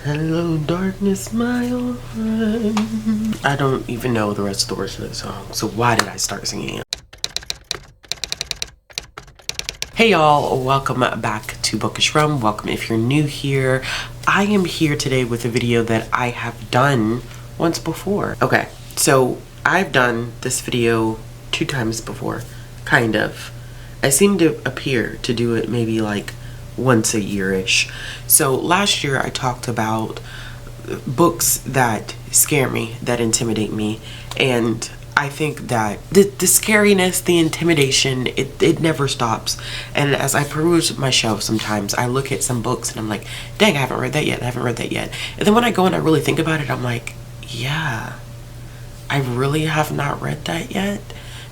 Hello darkness, my old friend. I don't even know the rest of the words of that song, so why did I start singing it? Hey y'all, welcome back to Bookishrealm. Welcome if you're new here. I am here today with a video that I have done once before. Okay, so I've done this video 2 times before, kind of. I seem to appear to do it maybe like once a year-ish. So last year I talked about books that scare me, that intimidate me, and I think that the scariness, the intimidation, it never stops. And as I peruse my shelf sometimes, I look at some books and I'm like, dang, I haven't read that yet, I haven't read that yet. And then when I go and I really think about it, I'm like, yeah, I really have not read that yet,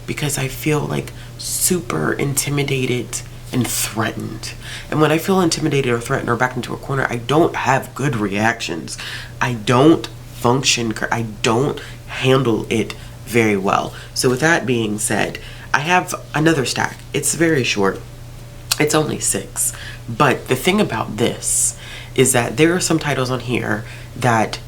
because I feel like super intimidated and threatened. And when I feel intimidated or threatened or backed into a corner, I don't have good reactions. I don't function, I don't handle it very well. So with that being said, I have another stack. It's very short. It's only 6. But the thing about this is that there are some titles on here that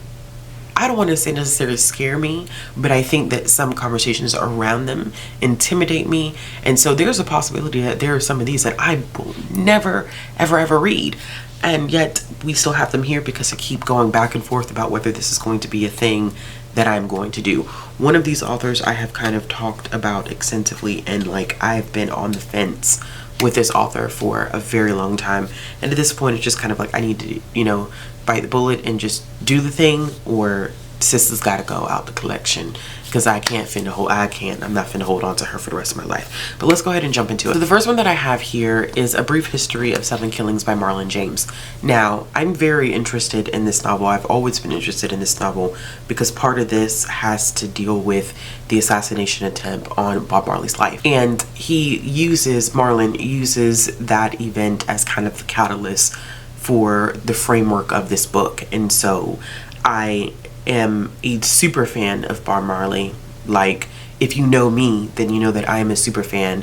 I don't want to say necessarily scare me, but I think that some conversations around them intimidate me. And so there's a possibility that there are some of these that I will never, ever read. And yet we still have them here because I keep going back and forth about whether this is going to be a thing that I'm going to do. One of these authors I have kind of talked about extensively, and like I've been on the fence with this author for a very long time. And at this point it's just kind of like I need to, you know, bite the bullet and just do the thing, or sister's gotta go out the collection, because I'm not finna hold on to her for the rest of my life. But let's go ahead and jump into it. So the first one that I have here is A Brief History of 7 Killings by Marlon James. Now, I'm very interested in this novel. I've always been interested in this novel because part of this has to deal with the assassination attempt on Bob Marley's life. And Marlon uses that event as kind of the catalyst for the framework of this book. And so I am a super fan of Bob Marley. Like, if you know me, then you know that I am a super fan.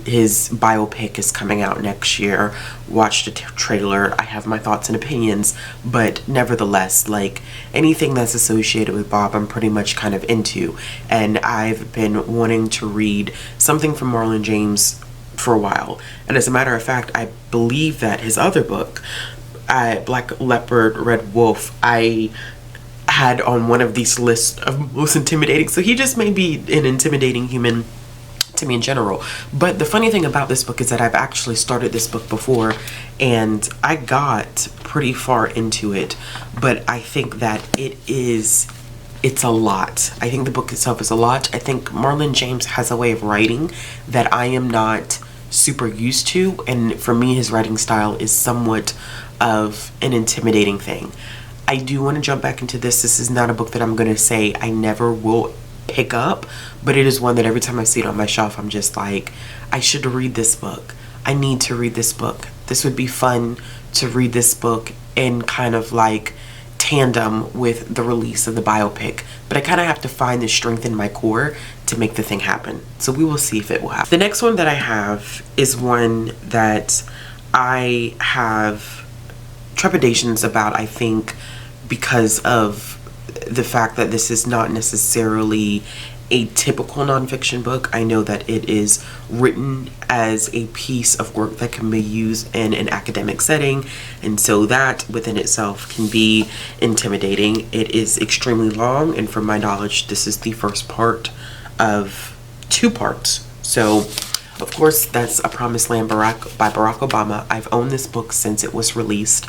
His biopic is coming out next year. Watched the trailer. I have my thoughts and opinions, but nevertheless, like, anything that's associated with Bob, I'm pretty much kind of into. And I've been wanting to read something from Marlon James for a while. And as a matter of fact, I believe that his other book, Black Leopard, Red Wolf, I had on one of these lists of most intimidating. So he just may be an intimidating human to me in general. But the funny thing about this book is that I've actually started this book before and I got pretty far into it, but I think that it's a lot. I think the book itself is a lot. I think Marlon James has a way of writing that I am not super used to, and for me his writing style is somewhat of an intimidating thing. I do want to jump back into this. This is not a book that I'm going to say I never will pick up, but it is one that every time I see it on my shelf, I'm just like, I should read this book. I need to read this book. This would be fun to read this book in kind of like tandem with the release of the biopic, but I kind of have to find the strength in my core to make the thing happen. So we will see if it will happen. The next one that I have is one that I have trepidations about, I think, because of the fact that this is not necessarily a typical nonfiction book. I know that it is written as a piece of work that can be used in an academic setting, and so that within itself can be intimidating. It is extremely long, and from my knowledge, this is the first part of 2 parts. So, of course, that's A Promised Land by Barack Obama. I've owned this book since it was released.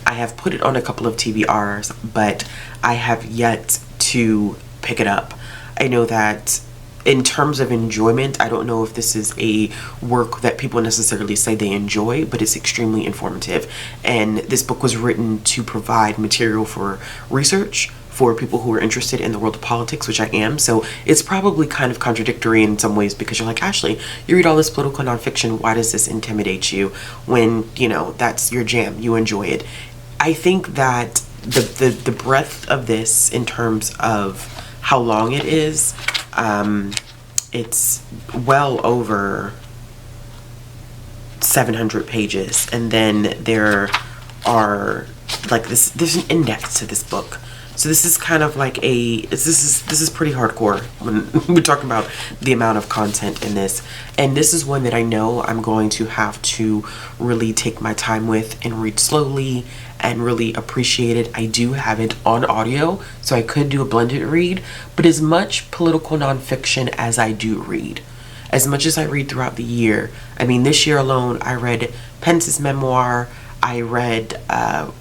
I have put it on a couple of TBRs, but I have yet to pick it up. I know that in terms of enjoyment, I don't know if this is a work that people necessarily say they enjoy, but it's extremely informative. And this book was written to provide material for research for people who are interested in the world of politics, which I am. So it's probably kind of contradictory in some ways, because you're like, Ashley, you read all this political nonfiction, why does this intimidate you when, you know, that's your jam, you enjoy it? I think that the breadth of this in terms of how long it is, it's well over 700 pages, and then there are like this, there's an index to this book. So this is kind of like this is pretty hardcore when we're talking about the amount of content in this. And this is one that I know I'm going to have to really take my time with and read slowly and really appreciate it. I do have it on audio, so I could do a blended read, but as much political nonfiction as I do read, as much as I read throughout the year, I mean, this year alone, I read Pence's memoir, I read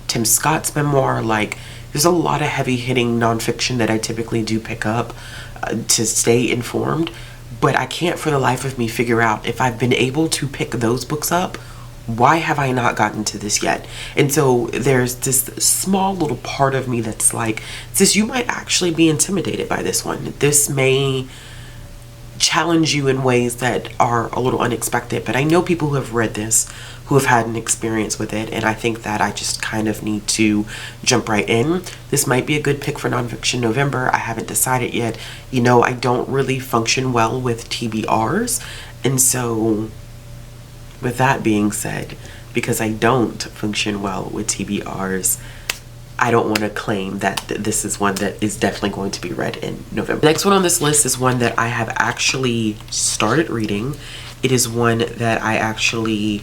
Tim Scott's memoir. Like, there's a lot of heavy hitting nonfiction that I typically do pick up to stay informed, but I can't for the life of me figure out if I've been able to pick those books up, why have I not gotten to this yet? And so there's this small little part of me that's like, sis, you might actually be intimidated by this one. This may challenge you in ways that are a little unexpected, but I know people who have read this, who have had an experience with it, and I think that I just kind of need to jump right in. This might be a good pick for Nonfiction November. I haven't decided yet. You know, I don't really function well with TBRs, and so with that being said, because I don't function well with TBRs, I don't want to claim that this is one that is definitely going to be read in November. The next one on this list is one that I have actually started reading. It is one that I actually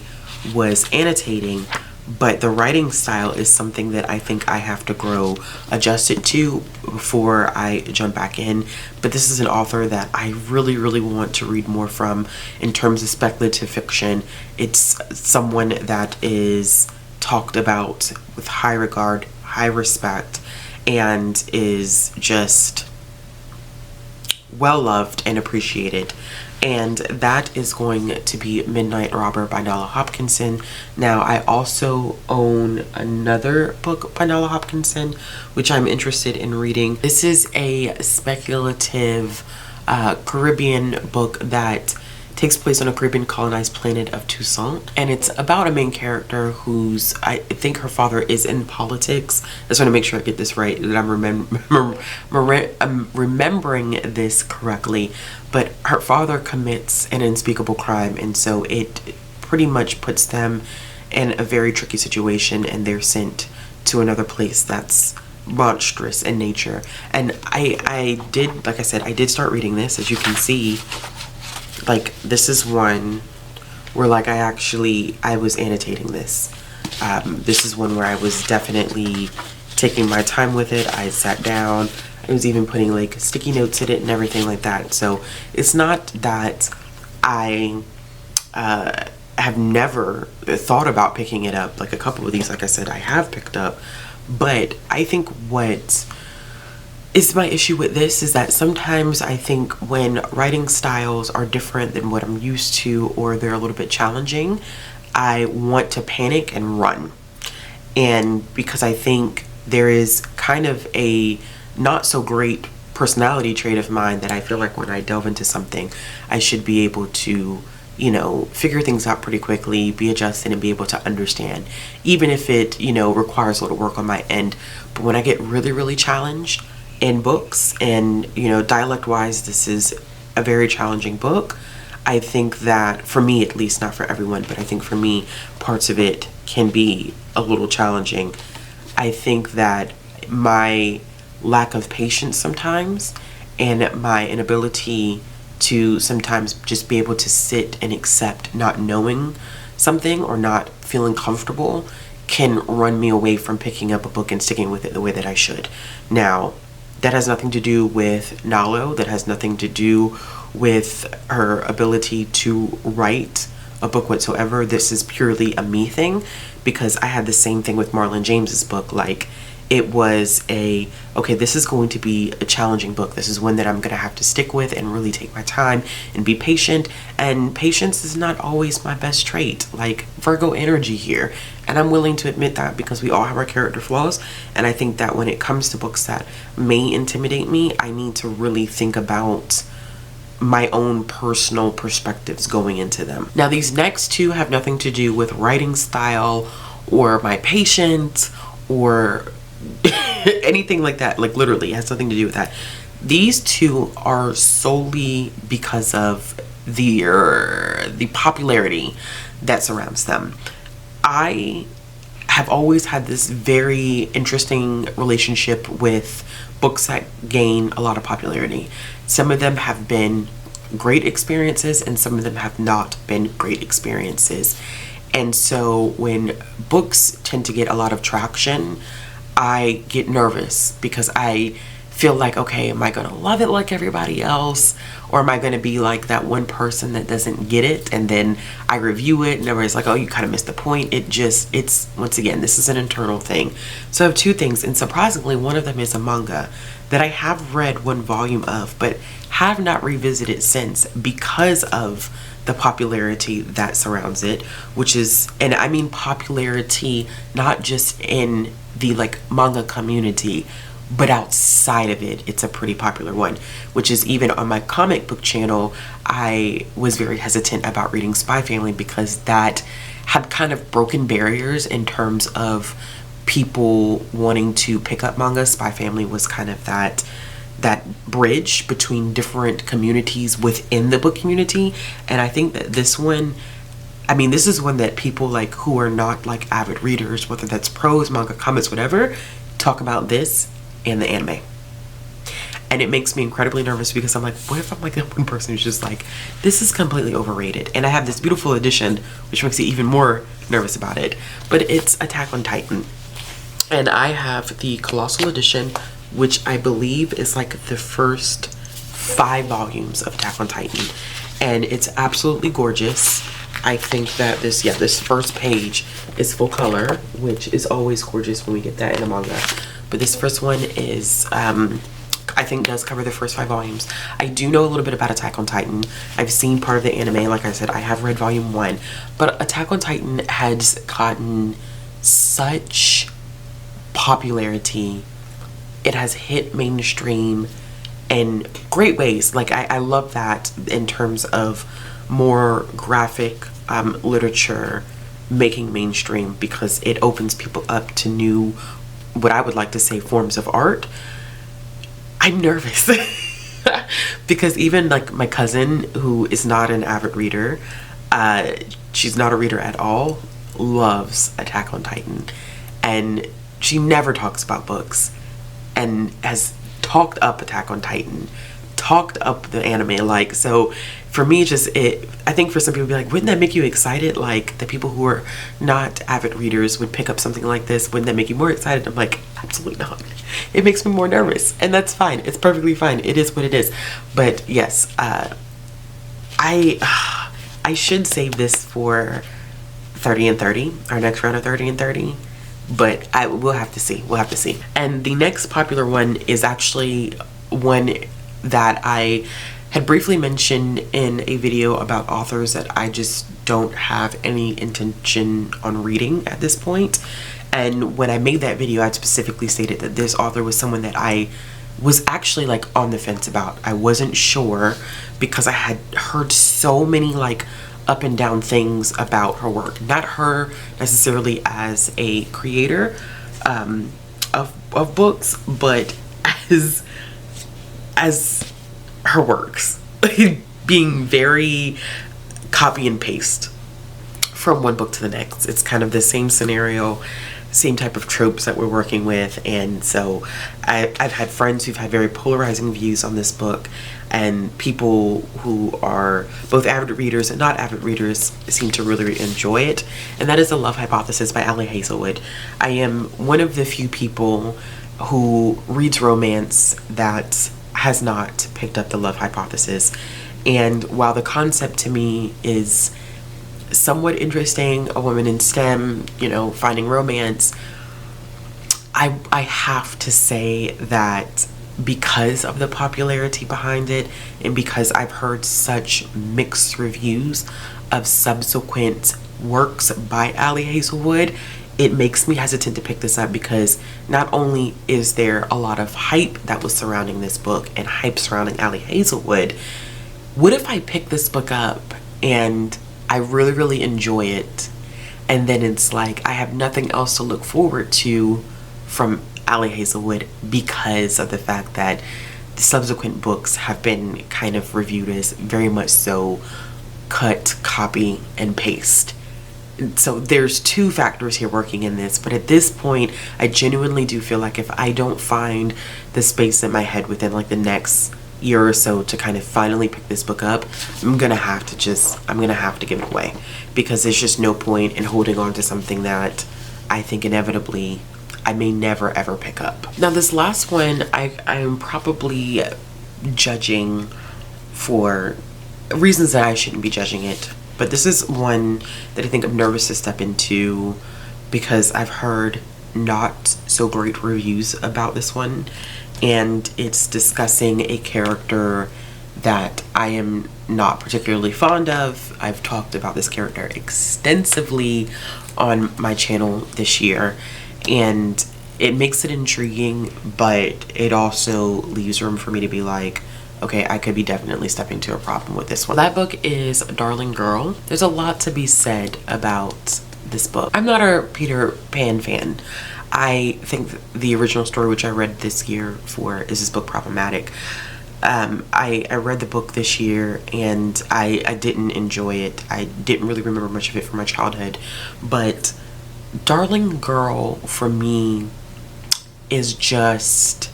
was annotating, but the writing style is something that I think I have to grow adjusted to before I jump back in. But this is an author that I really, really want to read more from in terms of speculative fiction. It's someone that is talked about with high regard, high respect, and is just well loved and appreciated, and that is going to be Midnight Robber by Nala Hopkinson. Now, I also own another book by Nala Hopkinson which I'm interested in reading. This is a speculative Caribbean book that takes place on a Caribbean colonized planet of Toussaint, and it's about a main character who's, I think her father is in politics. I just want to make sure I get this right, that I'm remembering this correctly, but her father commits an unspeakable crime, and so it pretty much puts them in a very tricky situation, and they're sent to another place that's monstrous in nature. And I did, like I said, I did start reading this. As you can see, like, this is one where, like, I was annotating this. This is one where I was definitely taking my time with it. I sat down. I was even putting, like, sticky notes in it and everything like that. So it's not that I have never thought about picking it up. Like, a couple of these, like I said, I have picked up. But I think what is my issue with this is that sometimes I think when writing styles are different than what I'm used to, or they're a little bit challenging, I want to panic and run. And because I think there is kind of a not so great personality trait of mine that I feel like when I delve into something, I should be able to, you know, figure things out pretty quickly, be adjusted, and be able to understand, even if it, you know, requires a little work on my end. But when I get really, really challenged in books, and, you know, dialect wise, this is a very challenging book. I think that, for me at least, not for everyone, but I think for me, parts of it can be a little challenging. I think that my lack of patience sometimes, and my inability to sometimes just be able to sit and accept not knowing something or not feeling comfortable, can run me away from picking up a book and sticking with it the way that I should. Now, that has nothing to do with Nalo. That has nothing to do with her ability to write a book whatsoever. This is purely a me thing, because I had the same thing with Marlon James's book. Like, it was okay, this is going to be a challenging book. This is one that I'm going to have to stick with and really take my time and be patient. And patience is not always my best trait. Like, Virgo energy here. And I'm willing to admit that, because we all have our character flaws. And I think that when it comes to books that may intimidate me, I need to really think about my own personal perspectives going into them. Now, these next two have nothing to do with writing style or my patience or anything like that. Like, literally, it has nothing to do with that. These two are solely because of the popularity that surrounds them. I have always had this very interesting relationship with books that gain a lot of popularity. Some of them have been great experiences and some of them have not been great experiences. And so when books tend to get a lot of traction, I get nervous because I feel like, okay, am I gonna love it like everybody else, or am I gonna be like that one person that doesn't get it, and then I review it and everybody's like, oh, you kind of missed the point. It's once again, this is an internal thing. So I have two things, and surprisingly one of them is a manga that I have read one volume of but have not revisited since because of the popularity that surrounds it, which is, and I mean popularity not just in the like manga community, but outside of it, it's a pretty popular one, which is even on my comic book channel. I was very hesitant about reading Spy Family because that had kind of broken barriers in terms of people wanting to pick up manga. Spy Family was kind of that bridge between different communities within the book community. And I think that this one, I mean, this is one that people like who are not like avid readers, whether that's prose, manga, comics, whatever, talk about this and the anime. And it makes me incredibly nervous because I'm like, what if I'm like that one person who's just like, this is completely overrated? And I have this beautiful edition, which makes me even more nervous about it. But it's Attack on Titan. And I have the Colossal Edition, which I believe is like the first 5 volumes of Attack on Titan. And it's absolutely gorgeous. I think that this first page is full color, which is always gorgeous when we get that in a manga. But this first one is, I think does cover the first 5 volumes. I do know a little bit about Attack on Titan. I've seen part of the anime. Like I said, I have read volume 1. But Attack on Titan has gotten such popularity. It has hit mainstream in great ways. Like I love that in terms of more graphic literature making mainstream, because it opens people up to new, what I would like to say, forms of art. I'm nervous because even like my cousin, who is not an avid reader, she's not a reader at all, loves Attack on Titan, and she never talks about books and has talked up Attack on Titan, talked up the anime. Like, so for me, I think for some people be like, wouldn't that make you excited? Like the people who are not avid readers would pick up something like this. Wouldn't that make you more excited? I'm like, absolutely not. It makes me more nervous, and that's fine. It's perfectly fine. It is what it is. But yes, I should save this for 30 and 30, our next round of 30 and 30. But we'll have to see. We'll have to see. And the next popular one is actually one that I had briefly mentioned in a video about authors that I just don't have any intention on reading at this point. And when I made that video, I specifically stated that this author was someone that I was actually like on the fence about. I wasn't sure because I had heard so many like up and down things about her work. Not her necessarily as a creator of books, but as her works being very copy and paste from one book to the next. It's kind of the same scenario, same type of tropes that we're working with. And so I've had friends who've had very polarizing views on this book, and people who are both avid readers and not avid readers seem to really enjoy it. And that is The Love Hypothesis by Ali Hazelwood. I am one of the few people who reads romance that has not picked up The Love Hypothesis. And while the concept to me is somewhat interesting, a woman in STEM, you know, finding romance, I have to say that because of the popularity behind it, and because I've heard such mixed reviews of subsequent works by Ali Hazelwood, it makes me hesitant to pick this up, because not only is there a lot of hype that was surrounding this book and hype surrounding Ali Hazelwood, what if I pick this book up and I really, really enjoy it, and then it's like I have nothing else to look forward to from Ali Hazelwood because of the fact that the subsequent books have been kind of reviewed as very much so cut, copy, and paste. So there's two factors here working in this, but at this point I genuinely do feel like if I don't find the space in my head within like the next year or so to kind of finally pick this book up, I'm gonna have to give it away, because there's just no point in holding on to something that I think inevitably I may never ever pick up. Now this last one I'm probably judging for reasons that I shouldn't be judging it, but this is one that I think I'm nervous to step into because I've heard not so great reviews about this one, and it's discussing a character that I am not particularly fond of. I've talked about this character extensively on my channel this year, and it makes it intriguing, but it also leaves room for me to be like, okay, I could be definitely stepping to a problem with this one. That book is Darling Girl. There's a lot to be said about this book. I'm not a Peter Pan fan. I think the original story, which I read this year for Is This Book Problematic? I read the book this year and I didn't enjoy it. I didn't really remember much of it from my childhood, but Darling Girl for me is just,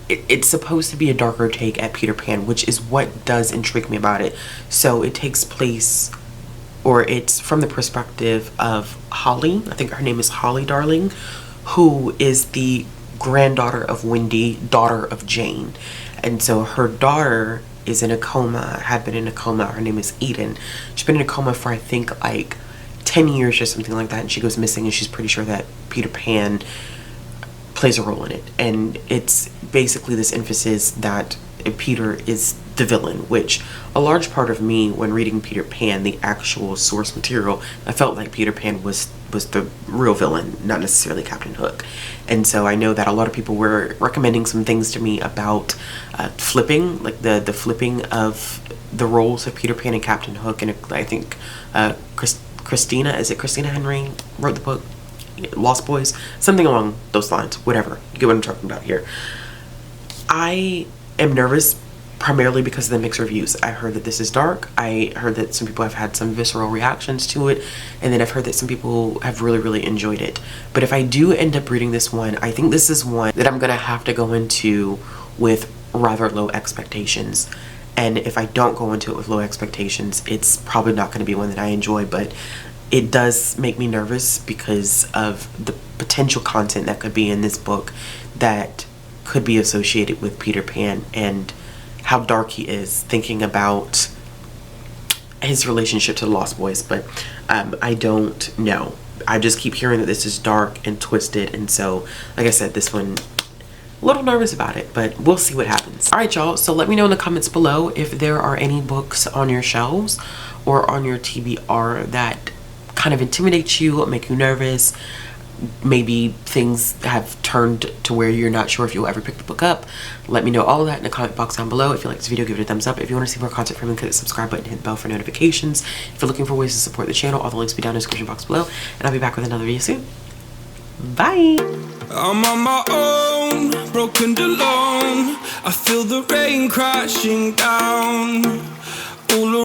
it's supposed to be a darker take at Peter Pan, which is what does intrigue me about it. So it takes place, or it's from the perspective of Holly. I think her name is Holly Darling, who is the granddaughter of Wendy, daughter of Jane. And so her daughter is in a coma, had been in a coma. Her name is Eden. She's been in a coma for I think like 10 years or something like that, and she goes missing, and she's pretty sure that Peter Pan plays a role in it. And it's basically this emphasis that Peter is the villain, which a large part of me, when reading Peter Pan, the actual source material, I felt like Peter Pan was the real villain, not necessarily Captain Hook. And so I know that a lot of people were recommending some things to me about flipping, like the flipping of the roles of Peter Pan and Captain Hook. And I think Christina Henry wrote the book, Lost Boys, something along those lines, whatever. You get what I'm talking about here. I am nervous primarily because of the mixed reviews. I heard that this is dark. I heard that some people have had some visceral reactions to it, and then I've heard that some people have really enjoyed it. But if I do end up reading this one, I think this is one that I'm gonna have to go into with rather low expectations. And if I don't go into it with low expectations, it's probably not going to be one that I enjoy. But it does make me nervous because of the potential content that could be in this book that could be associated with Peter Pan and how dark he is, thinking about his relationship to the Lost Boys. But I don't know. I just keep hearing that this is dark and twisted, and so like I said, this one, a little nervous about it, but we'll see what happens. All right, y'all, so let me know in the comments below if there are any books on your shelves or on your TBR that kind of intimidate you, make you nervous. Maybe things have turned to where you're not sure if you'll ever pick the book up. Let me know all of that in the comment box down below. If you like this video, give it a thumbs up. If you want to see more content from me, click the subscribe button, hit the bell for notifications. If you're looking for ways to support the channel, all the links will be down in the description box below, and I'll be back with another video soon. Bye! I'm on my own, broken and alone. I feel the rain crashing down all around.